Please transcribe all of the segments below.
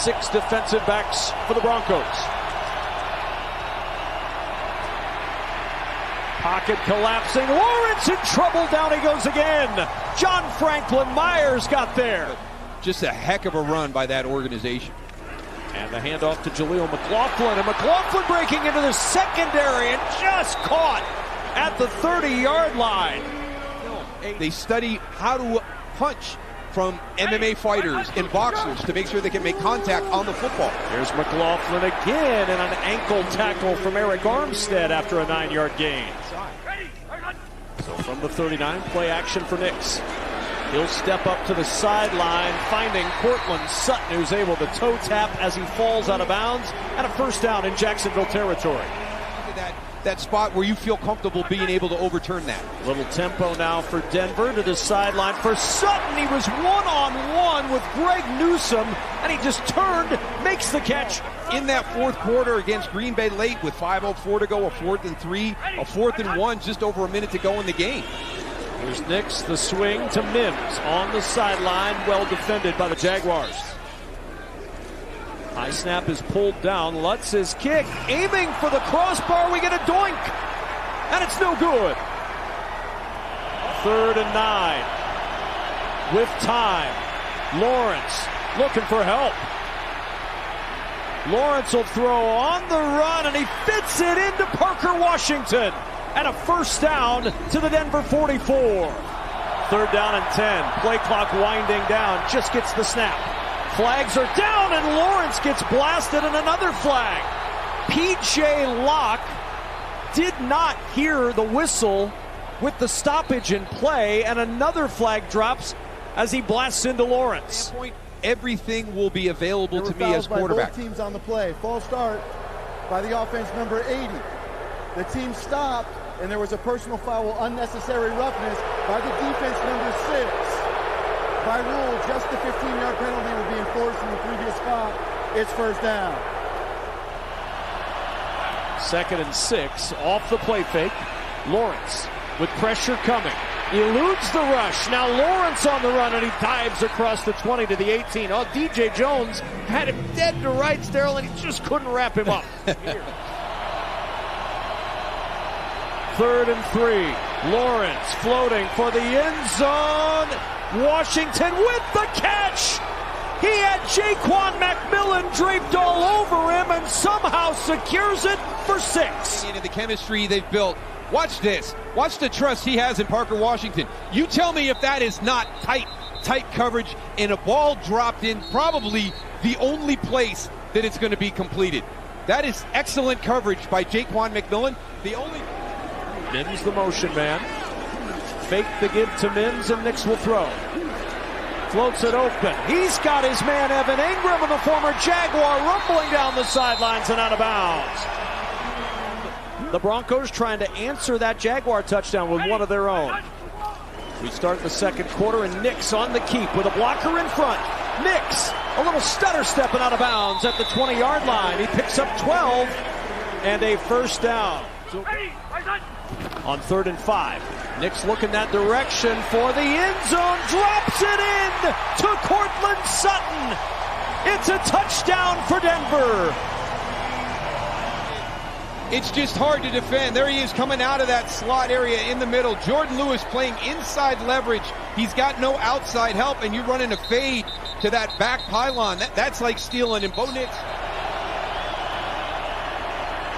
6 defensive backs for the Broncos. Pocket collapsing. Lawrence in trouble. Down he goes again. John Franklin Myers got there. Just a heck of a run by that organization. And the handoff to Jaleel McLaughlin. And McLaughlin breaking into the secondary and just caught at the 30-yard line. They study how to punch from MMA fighters and boxers to make sure they can make contact on the football. Here's McLaughlin again, and an ankle tackle from Eric Armstead after a 9-yard gain. So from the 39, play action for Nix. He'll step up to the sideline, finding Cortland Sutton, who's able to toe tap as he falls out of bounds, and a first down in Jacksonville territory. That spot where you feel comfortable being able to overturn that. Little tempo now for Denver to the sideline for Sutton. He was one-on-one with Greg Newsome, and he just turned, makes the catch. In that fourth quarter against Green Bay late with 5:04 to go, a 4th and 3, a 4th and 1, just over a minute to go in the game. Here's Nix, the swing to Mims on the sideline, well defended by the Jaguars. High snap is pulled down. Lutz's kick, aiming for the crossbar. We get a doink, and it's no good. 3rd and 9. With time, Lawrence looking for help. Lawrence will throw on the run, and he fits it into Parker Washington. And a first down to the Denver 44. 3rd down and 10. Play clock winding down. Just gets the snap. Flags are down, and Lawrence gets blasted, and another flag. P.J. Locke did not hear the whistle with the stoppage in play, and another flag drops as he blasts into Lawrence. Everything will be available to me as quarterback. Both teams on the play. False start by the offense, number 80. The team stopped, and there was a personal foul, unnecessary roughness by the defense, number 6. By rule, just the 15-yard penalty will be enforced in the previous spot. It's first down. 2nd and 6, off the play fake. Lawrence with pressure coming. Eludes the rush. Now Lawrence on the run, and he dives across the 20 to the 18. Oh, DJ Jones had him dead to rights, Daryl, and he just couldn't wrap him up. 3rd and 3. Lawrence floating for the end zone. Washington with the catch. He had Jaquan McMillan draped all over him and somehow secures it for 6. Into the chemistry they've built. Watch this. Watch the trust he has in Parker Washington. You tell me if that is not tight coverage and a ball dropped in probably the only place that it's going to be completed. That is excellent coverage by Jaquan McMillan. Mims the motion man. Fake the give to Mims, and Nix will throw. Floats it open. He's got his man Evan Ingram, and the former Jaguar rumbling down the sidelines and out of bounds. The Broncos trying to answer that Jaguar touchdown with one of their own. We start the second quarter, and Nix on the keep with a blocker in front. Nix, a little stutter stepping out of bounds at the 20-yard line. He picks up 12 and a first down. On 3rd and 5, Nix looking that direction for the end zone, drops it in to Cortland Sutton. It's a touchdown for Denver. It's just hard to defend. There he is coming out of that slot area in the middle. Jordan Lewis playing inside leverage. He's got no outside help, and you're running a fade to that back pylon. That's like stealing. And Bo Nix.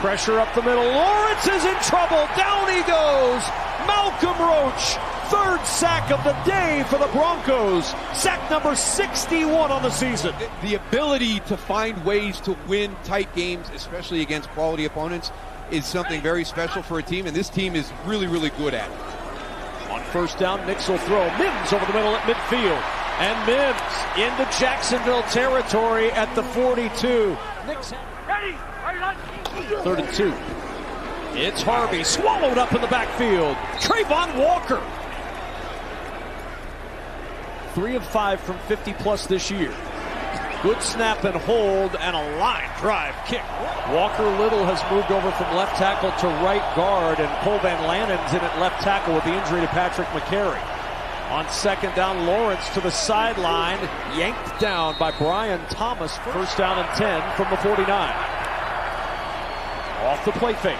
Pressure up the middle. Lawrence is in trouble. Down he goes. Malcolm Roach. 3rd sack of the day for the Broncos. Sack number 61 on the season. The ability to find ways to win tight games, especially against quality opponents, is something very special for a team, and this team is really, really good at it. On first down, Nix will throw. Mims over the middle at midfield. And Mims into Jacksonville territory at the 42. Nix. 3rd and 2. It's Harvey swallowed up in the backfield. Trayvon Walker. 3 of 5 from 50+ this year. Good snap and hold and a line drive kick. Walker Little has moved over from left tackle to right guard, and Cole Van Lannen's in at left tackle with the injury to Patrick McCary. On second down, Lawrence to the sideline, yanked down by Brian Thomas. First down and 10 from the 49. Off the play fake.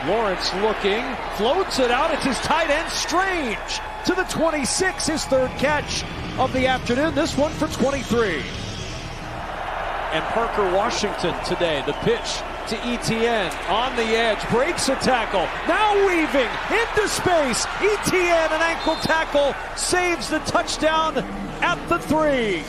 Lawrence looking, floats it out. It's his tight end, Strange, to the 26, his third catch of the afternoon. This one for 23. And Parker Washington today, the pitch to Etienne on the edge, breaks a tackle, now weaving into space. Etienne, an ankle tackle, saves the touchdown at the 3.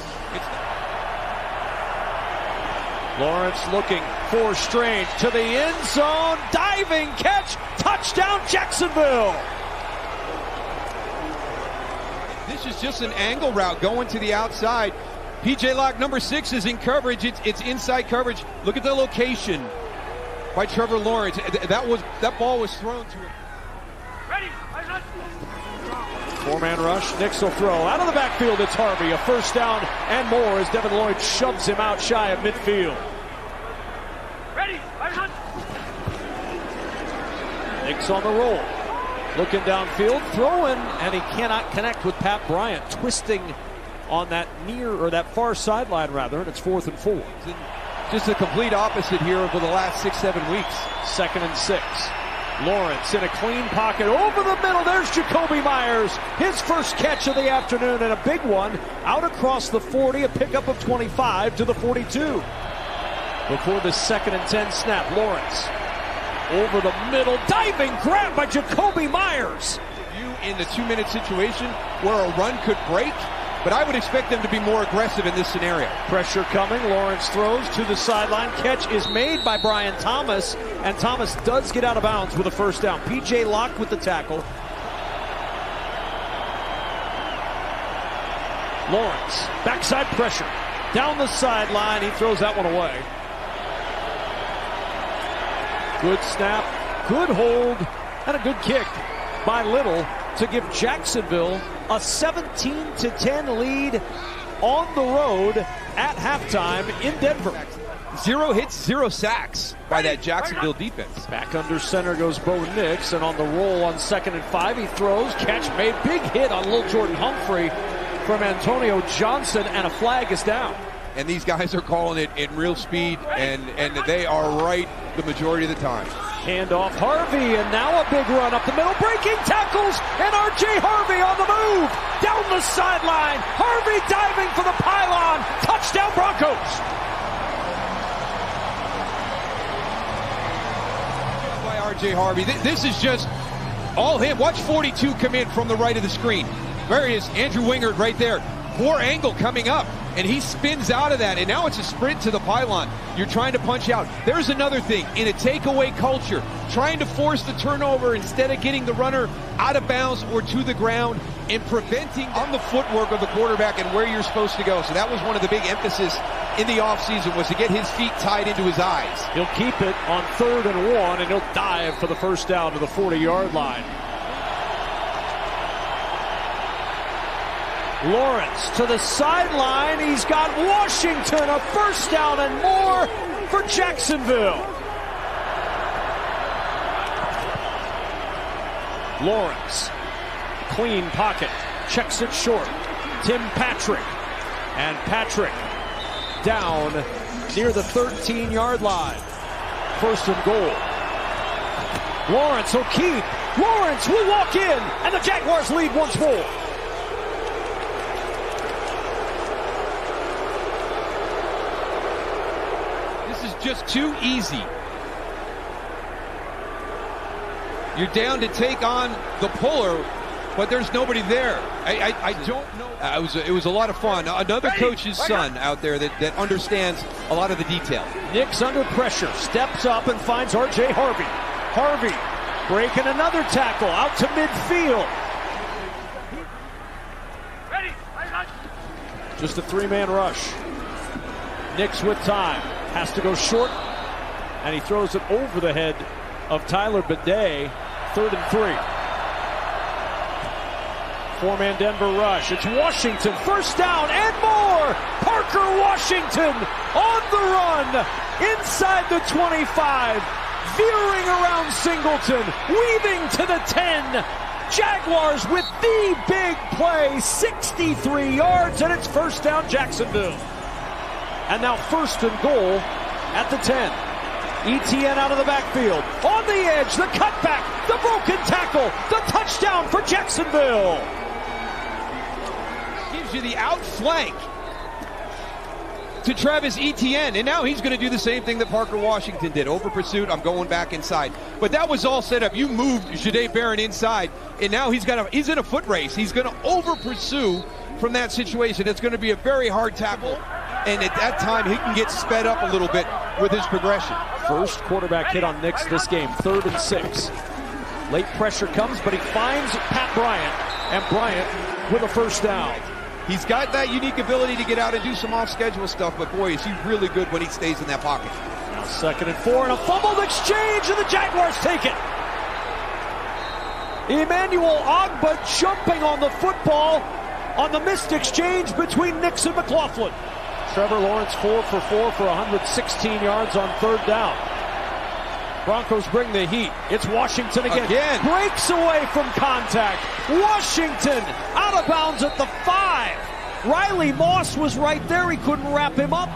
Lawrence looking for Strange to the end zone, diving catch, touchdown Jacksonville. This is just an angle route going to the outside. PJ Locke, number 6, is in coverage. It's inside coverage. Look at the location by Trevor Lawrence. That ball was thrown to him. Ready, Four-man rush. Nix will throw out of the backfield. It's Harvey. A first down and more as Devin Lloyd shoves him out shy of midfield. ready, Nix on the roll. Looking downfield, throwing, and he cannot connect with Pat Bryant, twisting on that that far sideline rather, and it's 4th and 4. Just the complete opposite here over the last 6-7 weeks. 2nd and 6. Lawrence in a clean pocket over the middle. There's Jacoby Myers, his first catch of the afternoon, and a big one out across the 40, a pickup of 25 to the 42. Before the 2nd and 10 snap, Lawrence over the middle, diving grab by Jacoby Myers. You in the 2-minute situation where a run could break, but I would expect them to be more aggressive in this scenario. Pressure coming. Lawrence throws to the sideline. Catch is made by Brian Thomas, and Thomas does get out of bounds with a first down. PJ Locke with the tackle. Lawrence, backside pressure. Down the sideline, he throws that one away. Good snap, good hold, and a good kick by Little to give Jacksonville a 17-10 lead on the road at halftime in Denver. 0 hits, 0 sacks by that Jacksonville defense. Back under center goes Bo Nix, and on the roll on 2nd and 5, he throws, catch made, big hit on Lil Jordan Humphrey from Antonio Johnson, and a flag is down. And these guys are calling it in real speed, and they are right the majority of the time. Hand off Harvey, and now a big run up the middle, breaking tackles, and R.J. Harvey on the move, down the sideline, Harvey diving for the pylon, touchdown Broncos. By R.J. Harvey, this is just all him. Watch 42 come in from the right of the screen. There he is, Andrew Wingard right there. Poor angle coming up, and he spins out of that, and now it's a sprint to the pylon. You're trying to punch out. There's another thing, in a takeaway culture, trying to force the turnover instead of getting the runner out of bounds or to the ground and preventing on the footwork of the quarterback and where you're supposed to go. So that was one of the big emphasis in the offseason, was to get his feet tied into his eyes. He'll keep it on 3rd and 1, and he'll dive for the first down to the 40-yard line. Lawrence to the sideline. He's got Washington, a first down and more for Jacksonville. Lawrence, clean pocket, checks it short. Tim Patrick, and Patrick down near the 13-yard line. 1st and goal. Lawrence will keep. Lawrence will walk in, and the Jaguars lead once more. Just too easy. You're down to take on the puller, but there's nobody there. I don't know. It was a lot of fun. Another coach's son out there that understands a lot of the detail. Nix under pressure, steps up and finds R.J. Harvey. Harvey breaking another tackle out to midfield. ready, Just a 3-man rush. Nix with time. Has to go short, and he throws it over the head of Tyler Bidet. 3rd and 3. 4-man Denver rush. It's Washington, first down and more. Parker Washington on the run inside the 25, veering around Singleton, weaving to the 10, Jaguars with the big play, 63 yards, and it's first down Jacksonville. And now first and goal at the 10. ETN out of the backfield. On the edge, the cutback, the broken tackle, the touchdown for Jacksonville. Gives you the outflank to Travis Etienne, and now he's going to do the same thing that Parker Washington did. Over pursuit, I'm going back inside. But that was all set up. You moved Jahdae Barron inside, and now he's in a foot race. He's going to over pursue from that situation. It's going to be a very hard tackle, and at that time he can get sped up a little bit with his progression. First quarterback hit on Nix this game, 3rd and 6. Late pressure comes, but he finds Pat Bryant, and Bryant with a first down. He's got that unique ability to get out and do some off-schedule stuff, but boy, is he really good when he stays in that pocket. Now 2nd and 4, and a fumbled exchange, and the Jaguars take it. Emmanuel Ogba jumping on the football on the missed exchange between Nix and McLaughlin. Trevor Lawrence 4 for 4 for 116 yards on 3rd down. Broncos bring the heat. It's Washington again. Breaks away from contact. Washington out of bounds at the 5. Riley Moss was right there. He couldn't wrap him up.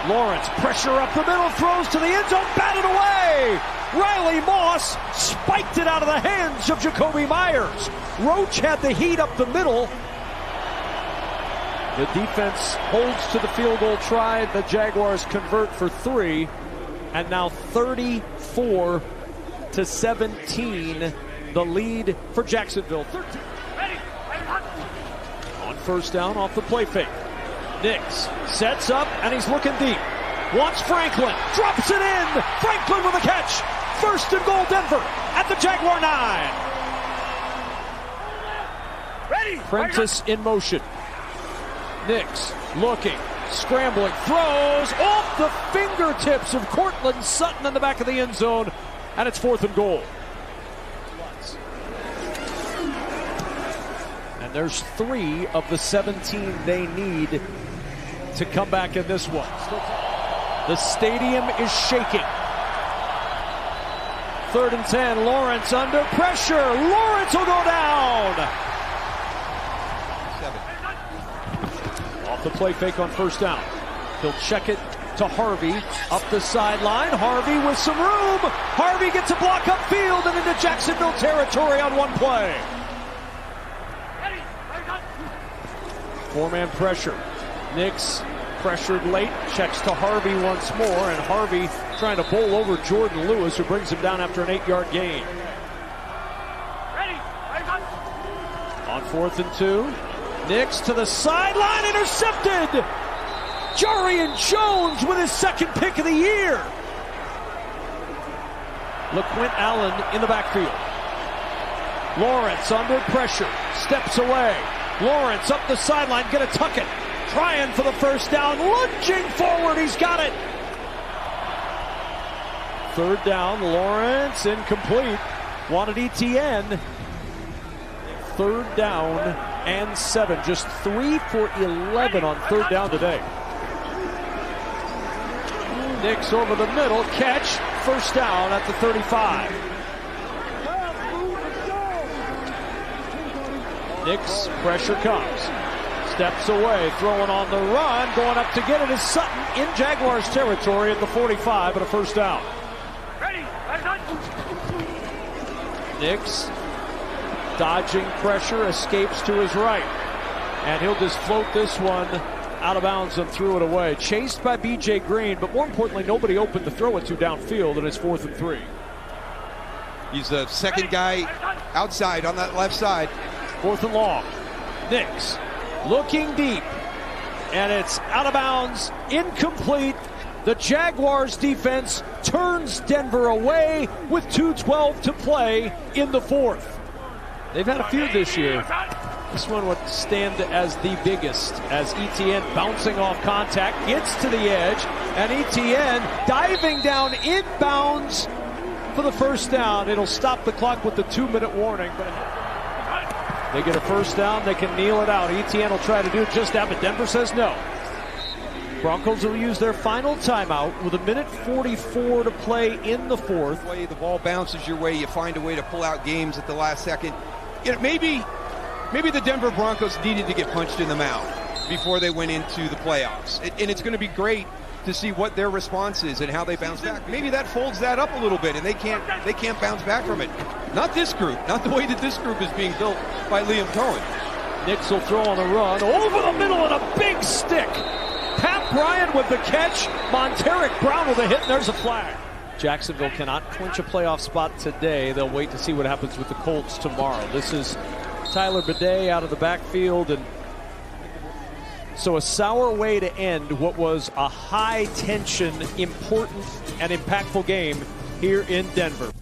Lawrence, pressure up the middle, throws to the end zone, batted away. Riley Moss spiked it out of the hands of Jacoby Myers. Roach had the heat up the middle. The defense holds to the field goal try. The Jaguars convert for 3. And now 34-17, the lead for Jacksonville. 13. On first down off the play fake. Nix sets up, and he's looking deep. Wants Franklin. Drops it in. Franklin with a catch. First and goal, Denver at the Jaguar 9. Ready. Prentice in motion. Nix looking, scrambling, throws off the fingertips of Cortland Sutton in the back of the end zone, and it's 4th and goal. And there's 3 of the 17 they need to come back in this one. The stadium is shaking. 3rd and 10, Lawrence under pressure. Lawrence will go down. The play fake on first down. He'll check it to Harvey up the sideline. Harvey with some room. Harvey gets a block upfield and into Jacksonville territory on one play. 4-man pressure. Nix pressured late, checks to Harvey once more, and Harvey trying to bowl over Jordan Lewis, who brings him down after an 8-yard gain. On 4th and 2. Nix to the sideline, intercepted! Jarian Jones with his 2nd pick of the year. LaQuint Allen in the backfield. Lawrence under pressure, steps away. Lawrence up the sideline, gonna tuck it. Trying for the first down, lunging forward, he's got it. 3rd down, Lawrence incomplete. Wanted ETN. 3rd down and 7. Just 3 for 11 on 3rd down today. Nix over the middle, catch, first down at the 35. Nix, pressure comes. Steps away, throwing on the run, going up to get it is Sutton in Jaguars territory at the 45 and a first down. Nix dodging pressure, escapes to his right. And he'll just float this one out of bounds and threw it away. Chased by B.J. Green, but more importantly, nobody open to throw it to downfield, and it's 4th and 3. He's the 2nd guy outside on that left side. 4th and long. Nix looking deep, and it's out of bounds, incomplete. The Jaguars defense turns Denver away with 2:12 to play in the 4th. They've had a few this year. This one would stand as the biggest, as ETN bouncing off contact, gets to the edge, and ETN diving down inbounds for the first down. It'll stop the clock with the 2-minute warning, but they get a first down, they can kneel it out. ETN will try to do just that, but Denver says no. Broncos will use their final timeout with 1:44 to play in the fourth. The ball bounces your way, you find a way to pull out games at the last second. You know, maybe the Denver Broncos needed to get punched in the mouth before they went into the playoffs. And it's going to be great to see what their response is and how they bounce back. Maybe that folds that up a little bit and they can't bounce back from it. Not this group, not the way that this group is being built by Liam Cohen. Nix will throw on the run, over the middle and a big stick. Pat Bryant with the catch, Monteric Brown with a hit, and there's a flag. Jacksonville cannot clinch a playoff spot today. They'll wait to see what happens with the Colts tomorrow. This is Tyler Bidet out of the backfield, and so a sour way to end what was a high-tension, important, and impactful game here in Denver.